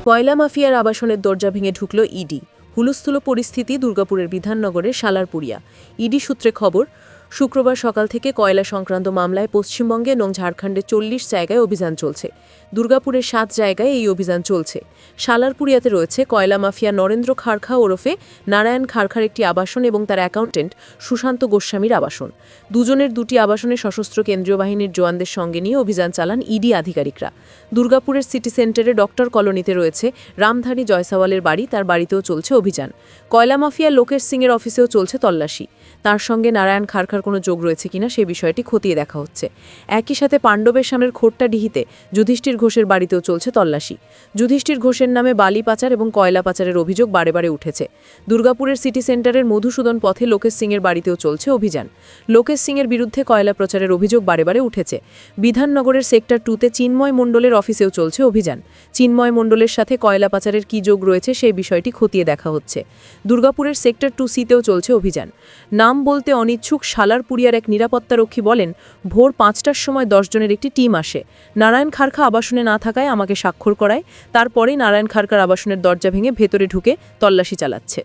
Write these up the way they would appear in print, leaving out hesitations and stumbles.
কয়লা মাফিয়ার আবাসনের দরজা ভেঙে ঢুকল ইডি। হুলস্থুল পরিস্থিতি দুর্গাপুরের বিধাননগরের সালারপুরিয়া। ইডি সূত্রে খবর, শুক্রবার সকাল থেকে কয়লা সংক্রান্ত মামলায় পশ্চিমবঙ্গে এবং ঝাড়খণ্ডে 40 জায়গায় অভিযান চলছে। দুর্গাপুরের 7 জায়গায় এই অভিযান চলছে। সালারপুরিয়াতে রয়েছে কয়লা মাফিয়া নরেন্দ্র খারখা ওরফে নারায়ণ খারখার একটি আবাসন এবং তার অ্যাকাউন্টেন্ট সুশান্ত গোস্বামীর আবাসন। দুজনের দুটি আবাসনে সশস্ত্র কেন্দ্রীয় বাহিনীর জওয়ানদের সঙ্গে নিয়ে অভিযান চালান ইডি আধিকারিকরা। দুর্গাপুরের সিটি সেন্টারে ডক্টর কলোনিতে রয়েছে রামধারী জয়সাওয়ালের বাড়ি, তার বাড়িতেও চলছে অভিযান। কয়লা মাফিয়া লোকেশ সিংয়ের অফিসেও চলছে তল্লাশি। তার সঙ্গে নারায়ণ খারখার কোনো যোগ রয়েছে কিনা সে বিষয়টি খতিয়ে দেখা হচ্ছে। একই সাথে পাণ্ডবের সামনের খোট্টাডিহিতে যুধিষ্ঠির ঘোষের বাড়িতেও চলছে তল্লাশি। যুধিষ্ঠির ঘোষের নামে বালি পাচার এবং কয়লা পাচারের অভিযোগ বারে বারে উঠেছে। দুর্গাপুরের সিটি সেন্টারের মধুসূদন পথে লোকেশ সিংয়ের বাড়িতেও চলছে অভিযান। লোকেশ সিংয়ের বিরুদ্ধে কয়লা প্রচারের অভিযোগ বারে বারে উঠেছে। বিধাননগরের সেক্টর 2তে চিন্ময় মণ্ডলের অফিসেও চলছে অভিযান। চিন্ময় মণ্ডলের সাথে কয়লা পাচারের কী যোগ রয়েছে সেই বিষয়টি খতিয়ে দেখা হচ্ছে। দুর্গাপুরের সেক্টর 2C-তেও চলছে অভিযান। নাম বলতে অনিচ্ছুক সালারপুরিয়ার এক নিরাপত্তারক্ষী বলেন, ভোর 5টার সময় 10 জনের একটি টিম আসে। নারায়ণ খারখা আবাসনে না থাকায় আমাকে স্বাক্ষর করায়। তারপরেই নারায়ণ খারখার আবাসনের দরজা ভেঙে ভেতরে ঢুকে তল্লাশি চালাচ্ছে।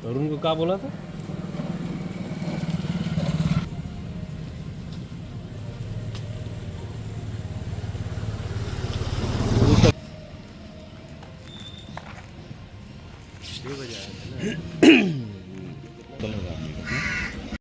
तरुण को क्या बोला था?